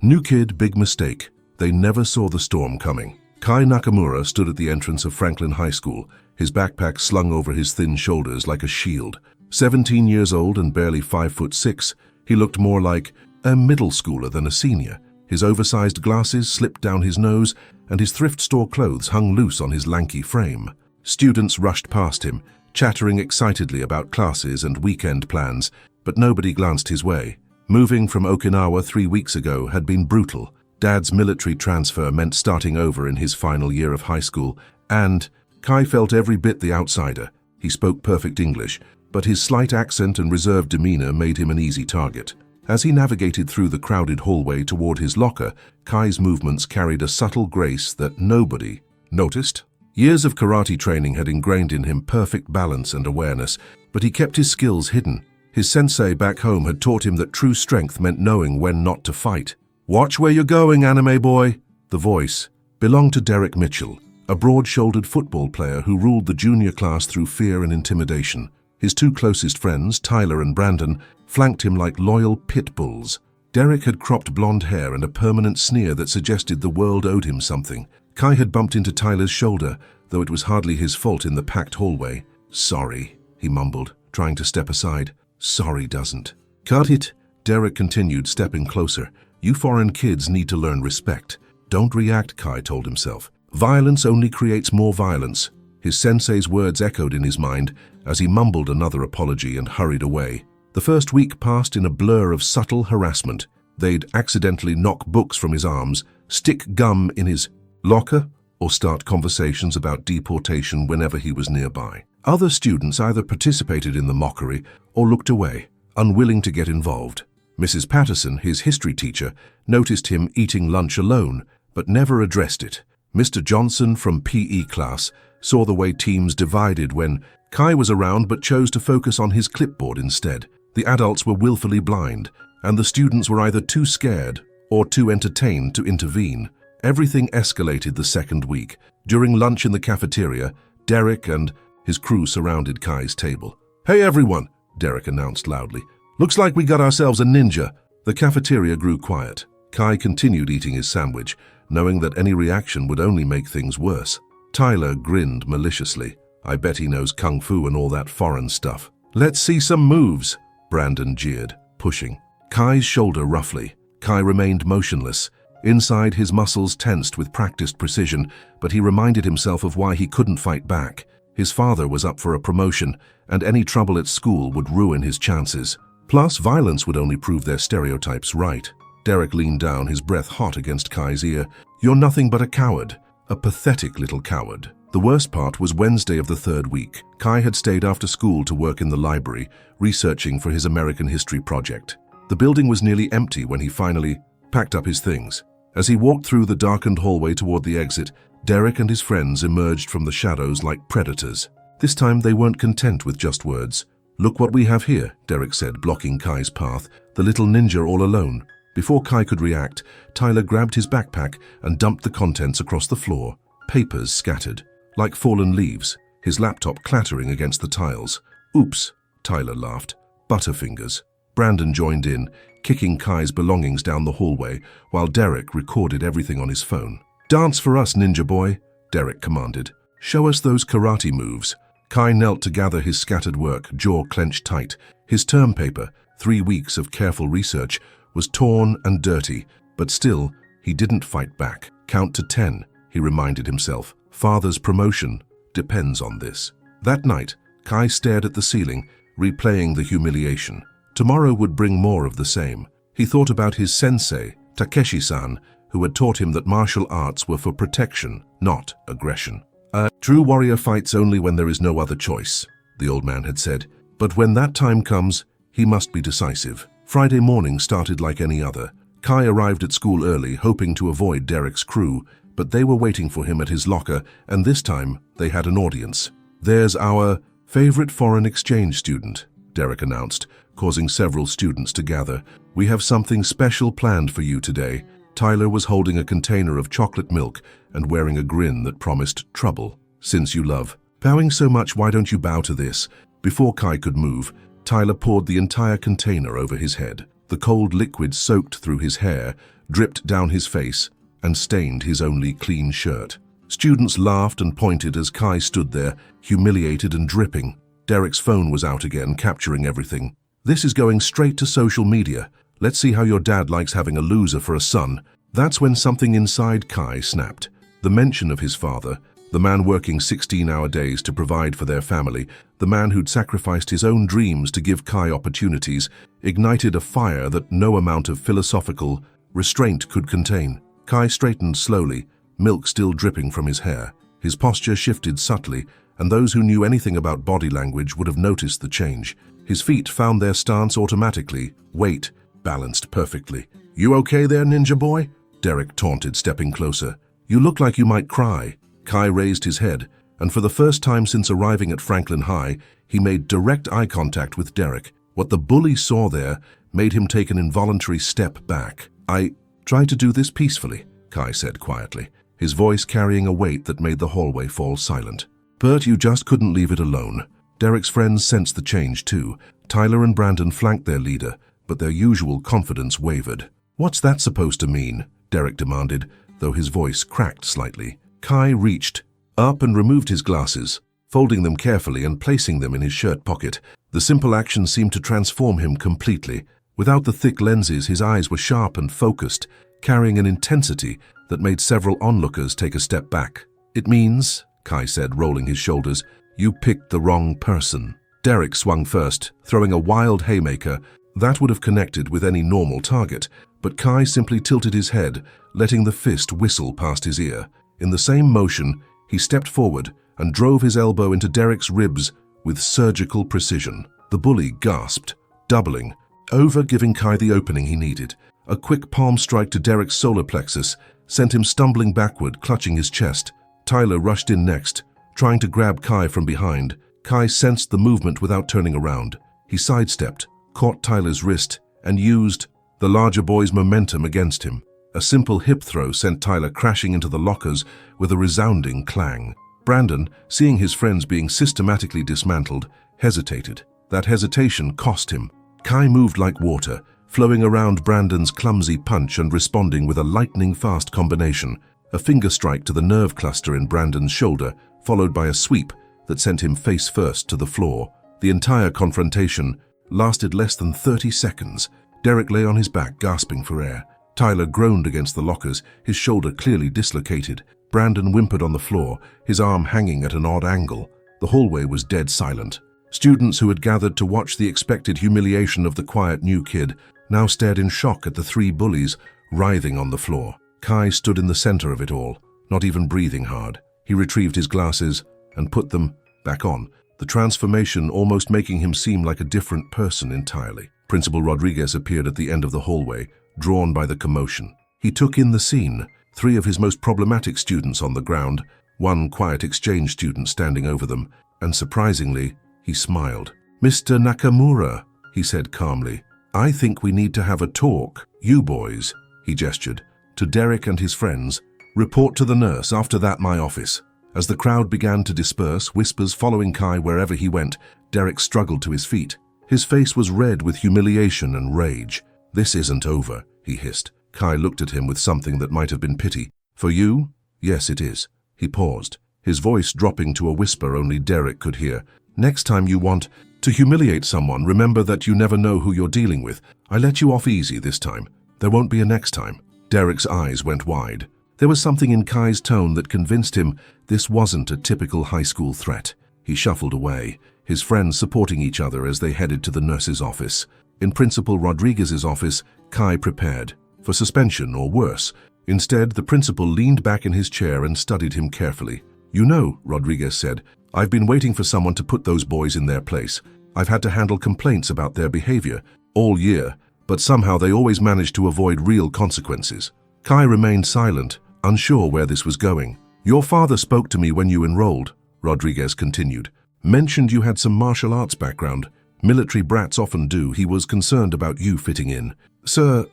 New kid, big mistake. They never saw the storm coming. Kai Nakamura stood at the entrance of Franklin High School, his backpack slung over his thin shoulders like a shield. 17 years old and barely 5'6", he looked more like a middle schooler than a senior. His oversized glasses slipped down his nose, and his thrift store clothes hung loose on his lanky frame. Students rushed past him, chattering excitedly about classes and weekend plans, but nobody glanced his way. Moving from Okinawa 3 weeks ago had been brutal. Dad's military transfer meant starting over in his final year of high school, and Kai felt every bit the outsider. He spoke perfect English, but his slight accent and reserved demeanor made him an easy target. As he navigated through the crowded hallway toward his locker, Kai's movements carried a subtle grace that nobody noticed. Years of karate training had ingrained in him perfect balance and awareness, but he kept his skills hidden. His sensei back home had taught him that true strength meant knowing when not to fight. "Watch where you're going, anime boy." The voice belonged to Derek Mitchell, a broad-shouldered football player who ruled the junior class through fear and intimidation. His two closest friends, Tyler and Brandon, flanked him like loyal pit bulls. Derek had cropped blonde hair and a permanent sneer that suggested the world owed him something. Kai had bumped into Tyler's shoulder, though it was hardly his fault in the packed hallway. "Sorry," he mumbled, trying to step aside. "Sorry doesn't." "Cut it," Derek continued, stepping closer. "You foreign kids need to learn respect." "Don't react," Kai told himself. "Violence only creates more violence." His sensei's words echoed in his mind as he mumbled another apology and hurried away. The first week passed in a blur of subtle harassment. They'd accidentally knock books from his arms, stick gum in his locker, or start conversations about deportation whenever he was nearby. Other students either participated in the mockery or looked away, unwilling to get involved. Mrs. Patterson, his history teacher, noticed him eating lunch alone, but never addressed it. Mr. Johnson from PE class saw the way teams divided when Kai was around but chose to focus on his clipboard instead. The adults were willfully blind, and the students were either too scared or too entertained to intervene. Everything escalated the second week. During lunch in the cafeteria, Derek and his crew surrounded Kai's table. "Hey everyone," Derek announced loudly. "Looks like we got ourselves a ninja." The cafeteria grew quiet. Kai continued eating his sandwich, knowing that any reaction would only make things worse. Tyler grinned maliciously. "I bet he knows kung fu and all that foreign stuff." "Let's see some moves," Brandon jeered, pushing Kai's shoulder roughly. Kai remained motionless. Inside, his muscles tensed with practiced precision, but he reminded himself of why he couldn't fight back. His father was up for a promotion, and any trouble at school would ruin his chances. Plus, violence would only prove their stereotypes right. Derek leaned down, his breath hot against Kai's ear. "You're nothing but a coward. A pathetic little coward." The worst part was Wednesday of the third week. Kai had stayed after school to work in the library, researching for his American history project. The building was nearly empty when he finally packed up his things. As he walked through the darkened hallway toward the exit, Derek and his friends emerged from the shadows like predators. This time they weren't content with just words. "Look what we have here," Derek said, blocking Kai's path, the little ninja all alone. Before Kai could react, Tyler grabbed his backpack and dumped the contents across the floor, papers scattered, like fallen leaves, his laptop clattering against the tiles. "Oops," Tyler laughed. "Butterfingers." Brandon joined in, kicking Kai's belongings down the hallway, while Derek recorded everything on his phone. "Dance for us, ninja boy," Derek commanded. "Show us those karate moves." Kai knelt to gather his scattered work, jaw clenched tight. His term paper, 3 weeks of careful research, was torn and dirty, but still, he didn't fight back. "Count to 10, he reminded himself. "Father's promotion depends on this." That night, Kai stared at the ceiling, replaying the humiliation. Tomorrow would bring more of the same. He thought about his sensei, Takeshi-san, who had taught him that martial arts were for protection, not aggression. "A true warrior fights only when there is no other choice," the old man had said. But when that time comes, he must be decisive. Friday morning started like any other. Kai arrived at school early, hoping to avoid Derek's crew, but they were waiting for him at his locker, and this time they had an audience. "There's our favorite foreign exchange student," Derek announced, causing several students to gather. "We have something special planned for you today." Tyler was holding a container of chocolate milk and wearing a grin that promised trouble. "Since you love bowing so much, why don't you bow to this?" Before Kai could move, Tyler poured the entire container over his head. The cold liquid soaked through his hair, dripped down his face and stained his only clean shirt. Students laughed and pointed as Kai stood there, humiliated and dripping. Derek's phone was out again, capturing everything. "This is going straight to social media. Let's see how your dad likes having a loser for a son." That's when something inside Kai snapped. The mention of his father, the man working 16-hour days to provide for their family, the man who'd sacrificed his own dreams to give Kai opportunities, ignited a fire that no amount of philosophical restraint could contain. Kai straightened slowly, milk still dripping from his hair. His posture shifted subtly, and those who knew anything about body language would have noticed the change. His feet found their stance automatically, weight balanced perfectly. "You okay there, ninja boy?" Derek taunted, stepping closer. "You look like you might cry." Kai raised his head, and for the first time since arriving at Franklin High, he made direct eye contact with Derek. What the bully saw there made him take an involuntary step back. "I try to do this peacefully," Kai said quietly, his voice carrying a weight that made the hallway fall silent. "Bert, you just couldn't leave it alone." Derek's friends sensed the change too. Tyler and Brandon flanked their leader, but their usual confidence wavered. "What's that supposed to mean?" Derek demanded, though his voice cracked slightly. Kai reached up and removed his glasses, folding them carefully and placing them in his shirt pocket. The simple action seemed to transform him completely. Without the thick lenses, his eyes were sharp and focused, carrying an intensity that made several onlookers take a step back. "It means," Kai said, rolling his shoulders, "you picked the wrong person." Derek swung first, throwing a wild haymaker that would have connected with any normal target, but Kai simply tilted his head, letting the fist whistle past his ear. In the same motion, he stepped forward and drove his elbow into Derek's ribs with surgical precision. The bully gasped, doubling over, giving Kai the opening he needed. A quick palm strike to Derek's solar plexus sent him stumbling backward, clutching his chest. Tyler rushed in next, trying to grab Kai from behind. Kai sensed the movement without turning around. He sidestepped, caught Tyler's wrist, and used the larger boy's momentum against him. A simple hip throw sent Tyler crashing into the lockers with a resounding clang. Brandon, seeing his friends being systematically dismantled, hesitated. That hesitation cost him. Kai moved like water, flowing around Brandon's clumsy punch and responding with a lightning-fast combination. A finger strike to the nerve cluster in Brandon's shoulder, followed by a sweep that sent him face first to the floor. The entire confrontation lasted less than 30 seconds. Derek lay on his back, gasping for air. Tyler groaned against the lockers, his shoulder clearly dislocated. Brandon whimpered on the floor, his arm hanging at an odd angle. The hallway was dead silent. Students who had gathered to watch the expected humiliation of the quiet new kid now stared in shock at the three bullies writhing on the floor. Kai stood in the center of it all, not even breathing hard. He retrieved his glasses and put them back on, the transformation almost making him seem like a different person entirely. Principal Rodriguez appeared at the end of the hallway, drawn by the commotion. He took in the scene, three of his most problematic students on the ground, one quiet exchange student standing over them, and surprisingly, he smiled. "Mr. Nakamura," he said calmly, "I think we need to have a talk. You boys," he gestured, to Derek and his friends, "report to the nurse, after that my office." As the crowd began to disperse, whispers following Kai wherever he went, Derek struggled to his feet. His face was red with humiliation and rage. "This isn't over," he hissed. Kai looked at him with something that might have been pity. "For you? Yes, it is." He paused, his voice dropping to a whisper only Derek could hear. "Next time you want to humiliate someone, remember that you never know who you're dealing with. I let you off easy this time. There won't be a next time." Derek's eyes went wide. There was something in Kai's tone that convinced him this wasn't a typical high school threat. He shuffled away, his friends supporting each other as they headed to the nurse's office. In Principal Rodriguez's office, Kai prepared for suspension or worse. Instead, the principal leaned back in his chair and studied him carefully. "You know," Rodriguez said, "I've been waiting for someone to put those boys in their place. I've had to handle complaints about their behavior all year, but somehow they always manage to avoid real consequences." Kai remained silent, unsure where this was going. "Your father spoke to me when you enrolled," Rodriguez continued. "Mentioned you had some martial arts background. Military brats often do. He was concerned about you fitting in." "Sir,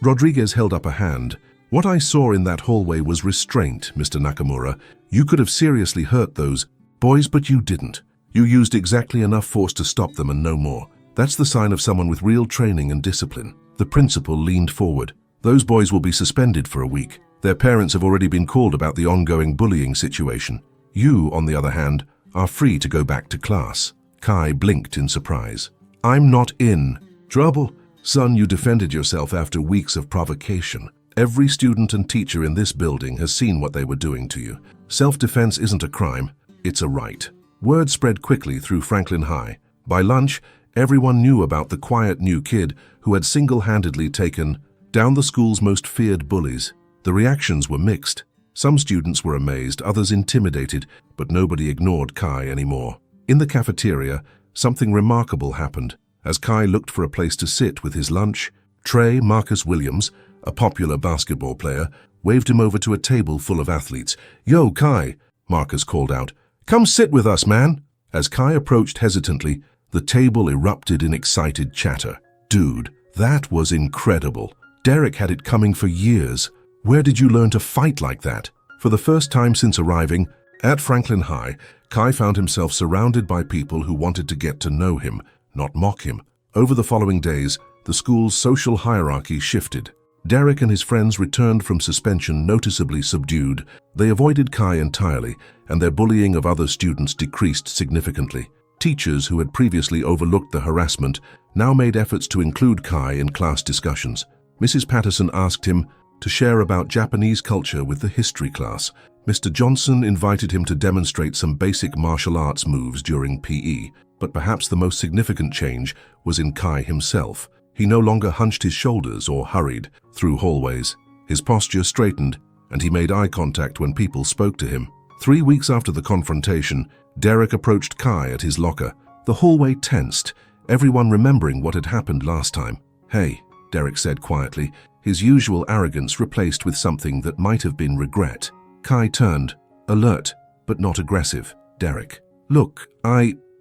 Rodriguez held up a hand. "What I saw in that hallway was restraint, Mr. Nakamura. You could have seriously hurt those boys, but you didn't. You used exactly enough force to stop them and no more. That's the sign of someone with real training and discipline." The principal leaned forward, Those boys will be suspended for a week. Their parents have already been called about the ongoing bullying situation. You, on the other hand, are free to go back to class." Kai blinked in surprise. "I'm not in trouble. Son, you defended yourself after weeks of provocation. Every student and teacher in this building has seen what they were doing to you. Self-defense isn't a crime, it's a right." Word spread quickly through Franklin High. By lunch, everyone knew about the quiet new kid who had single-handedly taken down the school's most feared bullies. The reactions were mixed. Some students were amazed, others intimidated, but nobody ignored Kai anymore. In the cafeteria, something remarkable happened. As Kai looked for a place to sit with his lunch, Trey Marcus Williams, a popular basketball player, waved him over to a table full of athletes. "Yo, Kai," Marcus called out. "Come sit with us, man." As Kai approached hesitantly, the table erupted in excited chatter. "Dude, that was incredible. Derek had it coming for years. Where did you learn to fight like that?" For the first time since arriving at Franklin High, Kai found himself surrounded by people who wanted to get to know him, not mock him. Over the following days, the school's social hierarchy shifted. Derek and his friends returned from suspension noticeably subdued. They avoided Kai entirely, and their bullying of other students decreased significantly. Teachers who had previously overlooked the harassment now made efforts to include Kai in class discussions. Mrs. Patterson asked him to share about Japanese culture with the history class. Mr. Johnson invited him to demonstrate some basic martial arts moves during PE, but perhaps the most significant change was in Kai himself. He no longer hunched his shoulders or hurried through hallways. His posture straightened, and he made eye contact when people spoke to him. 3 weeks after the confrontation, Derek approached Kai at his locker. The hallway tensed, everyone remembering what had happened last time. "Hey," Derek said quietly, his usual arrogance replaced with something that might have been regret. Kai turned, alert, but not aggressive. "Derek, look,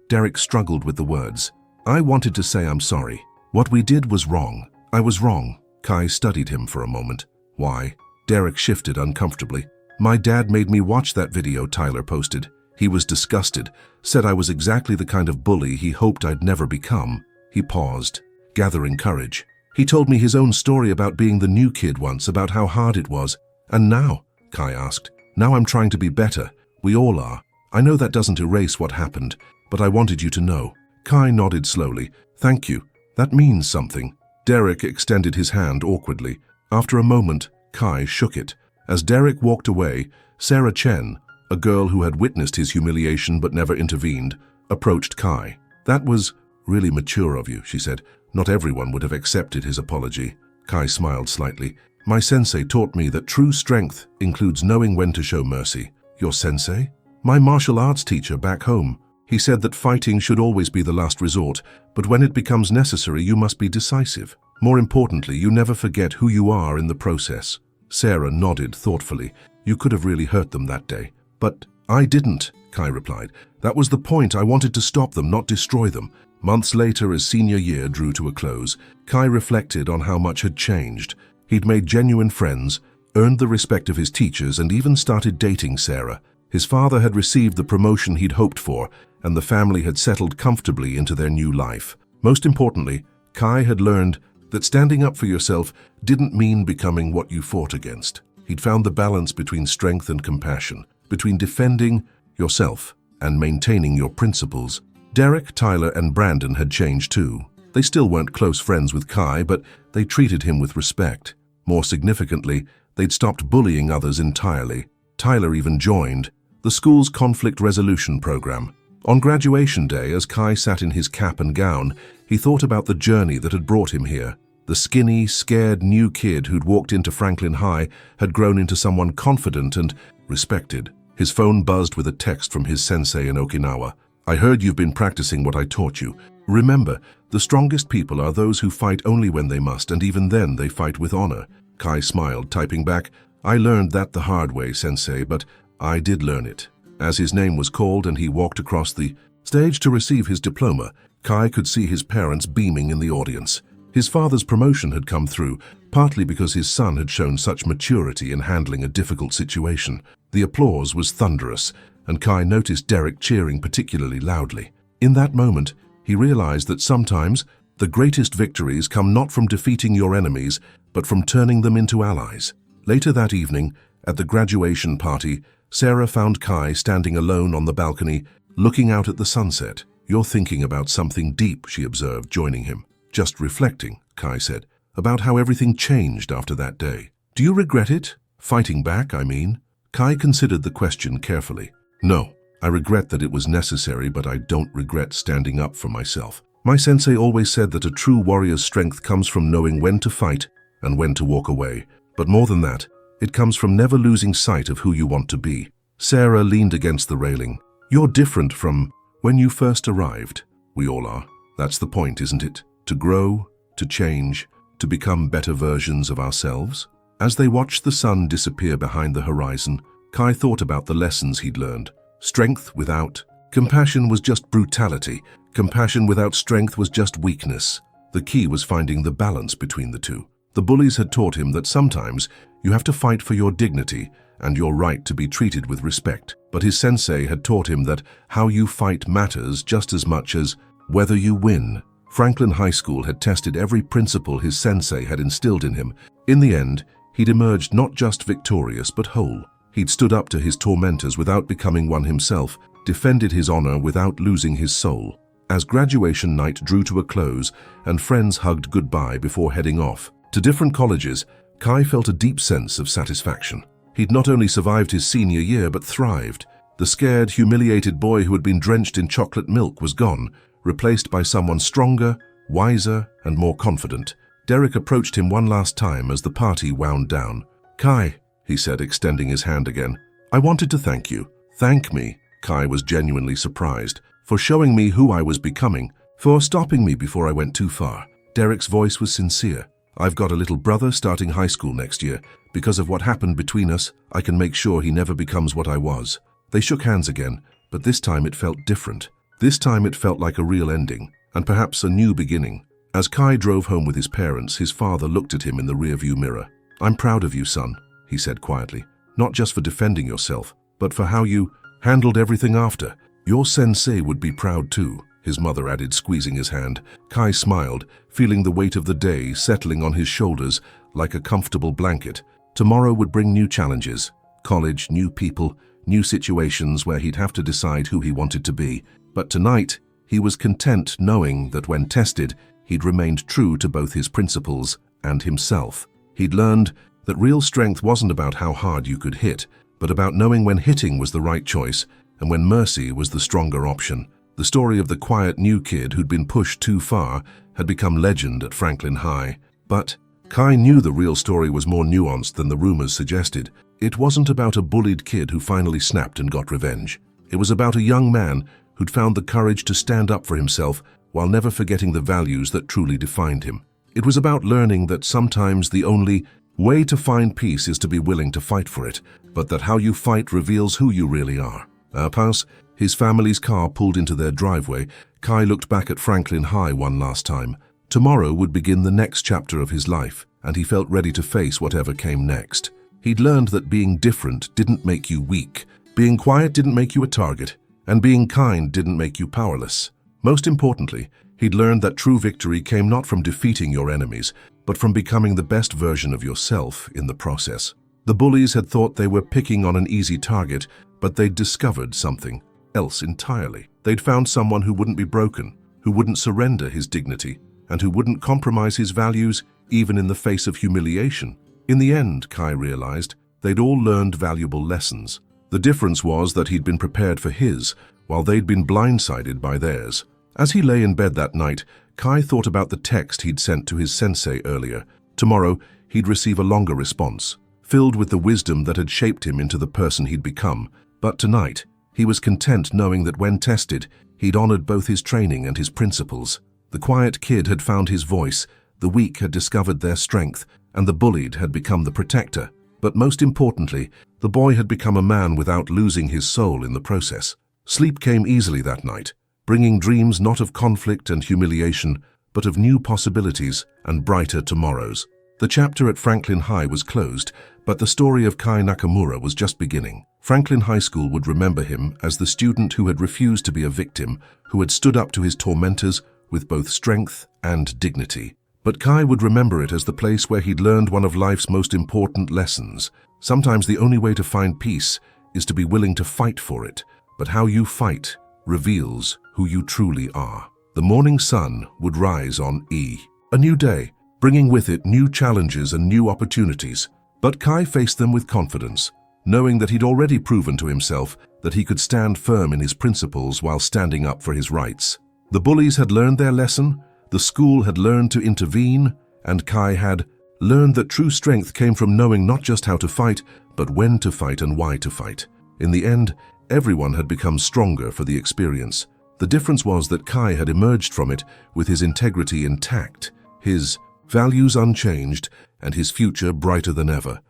Derek struggled with the words. "I wanted to say I'm sorry. What we did was wrong. I was wrong." Kai studied him for a moment. "Why?" Derek shifted uncomfortably. "My dad made me watch that video Tyler posted. He was disgusted, said I was exactly the kind of bully he hoped I'd never become." He paused, gathering courage. "He told me his own story about being the new kid once, about how hard it was. And now?" Kai asked. "Now I'm trying to be better. We all are. I know that doesn't erase what happened, but I wanted you to know." Kai nodded slowly. "Thank you. That means something." Derek extended his hand awkwardly. After a moment, Kai shook it. As Derek walked away, Sarah Chen, a girl who had witnessed his humiliation but never intervened, approached Kai. "That was really mature of you," she said. "Not everyone would have accepted his apology." Kai smiled slightly. "My sensei taught me that true strength includes knowing when to show mercy." "Your sensei?" "My martial arts teacher back home. He said that fighting should always be the last resort, but when it becomes necessary, you must be decisive. More importantly, you never forget who you are in the process." Sarah nodded thoughtfully. "You could have really hurt them that day." "But I didn't," Kai replied. "That was the point. I wanted to stop them, not destroy them." Months later, as senior year drew to a close, Kai reflected on how much had changed. He'd made genuine friends, earned the respect of his teachers, and even started dating Sarah. His father had received the promotion he'd hoped for, and the family had settled comfortably into their new life. Most importantly, Kai had learned that standing up for yourself didn't mean becoming what you fought against. He'd found the balance between strength and compassion, between defending yourself and maintaining your principles. Derek, Tyler, and Brandon had changed too. They still weren't close friends with Kai, but they treated him with respect. More significantly, they'd stopped bullying others entirely. Tyler even joined the school's conflict resolution program. On graduation day, as Kai sat in his cap and gown, he thought about the journey that had brought him here. The skinny, scared new kid who'd walked into Franklin High had grown into someone confident and respected. His phone buzzed with a text from his sensei in Okinawa. "I heard you've been practicing what I taught you. Remember, the strongest people are those who fight only when they must, and even then they fight with honor." Kai smiled, typing back, "I learned that the hard way, sensei, but I did learn it." As his name was called and he walked across the stage to receive his diploma, Kai could see his parents beaming in the audience. His father's promotion had come through, partly because his son had shown such maturity in handling a difficult situation. The applause was thunderous, and Kai noticed Derek cheering particularly loudly. In that moment, he realized that sometimes The greatest victories come not from defeating your enemies, but from turning them into allies. Later that evening, at the graduation party, Sarah found Kai standing alone on the balcony, looking out at the sunset. "You're thinking about something deep," she observed, joining him. "Just reflecting," Kai said, "about how everything changed after that day. Do you regret it? Fighting back, I mean?" Kai considered the question carefully. "No, I regret that it was necessary, but I don't regret standing up for myself. My sensei always said that a true warrior's strength comes from knowing when to fight and when to walk away. But more than that, it comes from never losing sight of who you want to be." Sarah leaned against the railing. "You're different from when you first arrived." "We all are. That's the point, isn't it? To grow, to change, to become better versions of ourselves." As they watched the sun disappear behind the horizon, Kai thought about the lessons he'd learned. Strength without compassion was just brutality. Compassion without strength was just weakness. The key was finding the balance between the two. The bullies had taught him that sometimes you have to fight for your dignity and your right to be treated with respect. But his sensei had taught him that how you fight matters just as much as whether you win. Franklin High School had tested every principle his sensei had instilled in him. In the end, he'd emerged not just victorious but whole. He'd stood up to his tormentors without becoming one himself, defended his honor without losing his soul. As graduation night drew to a close and friends hugged goodbye before heading off to different colleges, Kai felt a deep sense of satisfaction. He'd not only survived his senior year but thrived. The scared, humiliated boy who had been drenched in chocolate milk was gone, replaced by someone stronger, wiser, and more confident. Derek approached him one last time as the party wound down. "Kai," he said, extending his hand again, "I wanted to thank you." "Thank me?" Kai was genuinely surprised. "For showing me who I was becoming, for stopping me before I went too far." Derek's voice was sincere. "I've got a little brother starting high school next year. Because of what happened between us, I can make sure he never becomes what I was." They shook hands again, but this time it felt different. This time it felt like a real ending, and perhaps a new beginning. As Kai drove home with his parents, his father looked at him in the rearview mirror. "I'm proud of you, son," he said quietly. "Not just for defending yourself, but for how you handled everything after. Your sensei would be proud too," his mother added, squeezing his hand. Kai smiled, feeling the weight of the day settling on his shoulders like a comfortable blanket. Tomorrow would bring new challenges. College, new people, new situations where he'd have to decide who he wanted to be. But tonight, he was content knowing that when tested, he'd remained true to both his principles and himself. He'd learned that real strength wasn't about how hard you could hit, but about knowing when hitting was the right choice and when mercy was the stronger option. The story of the quiet new kid who'd been pushed too far had become legend at Franklin High. But Kai knew the real story was more nuanced than the rumors suggested. It wasn't about a bullied kid who finally snapped and got revenge. It was about a young man who'd found the courage to stand up for himself while never forgetting the values that truly defined him. It was about learning that sometimes the only way to find peace is to be willing to fight for it, but that how you fight reveals who you really are. As his family's car pulled into their driveway, Kai looked back at Franklin High one last time. Tomorrow would begin the next chapter of his life, and he felt ready to face whatever came next. He'd learned that being different didn't make you weak, being quiet didn't make you a target, and being kind didn't make you powerless. Most importantly, he'd learned that true victory came not from defeating your enemies, but from becoming the best version of yourself in the process. The bullies had thought they were picking on an easy target, but they'd discovered something else entirely. They'd found someone who wouldn't be broken, who wouldn't surrender his dignity, and who wouldn't compromise his values even in the face of humiliation. In the end, Kai realized, they'd all learned valuable lessons. The difference was that he'd been prepared for his, while they'd been blindsided by theirs. As he lay in bed that night, Kai thought about the text he'd sent to his sensei earlier. Tomorrow, he'd receive a longer response, filled with the wisdom that had shaped him into the person he'd become. But tonight, he was content knowing that when tested, he'd honored both his training and his principles. The quiet kid had found his voice, the weak had discovered their strength, and the bullied had become the protector. But most importantly, the boy had become a man without losing his soul in the process. Sleep came easily that night, bringing dreams not of conflict and humiliation, but of new possibilities and brighter tomorrows. The chapter at Franklin High was closed, but the story of Kai Nakamura was just beginning. Franklin High School would remember him as the student who had refused to be a victim, who had stood up to his tormentors with both strength and dignity. But Kai would remember it as the place where he'd learned one of life's most important lessons. Sometimes the only way to find peace is to be willing to fight for it, but how you fight reveals who you truly are. The morning sun would rise on a new day, bringing with it new challenges and new opportunities. But Kai faced them with confidence, knowing that he'd already proven to himself that he could stand firm in his principles while standing up for his rights. The bullies had learned their lesson, the school had learned to intervene, and Kai had learned that true strength came from knowing not just how to fight, but when to fight and why to fight. In the end, everyone had become stronger for the experience. The difference was that Kai had emerged from it with his integrity intact, his values unchanged, and his future brighter than ever.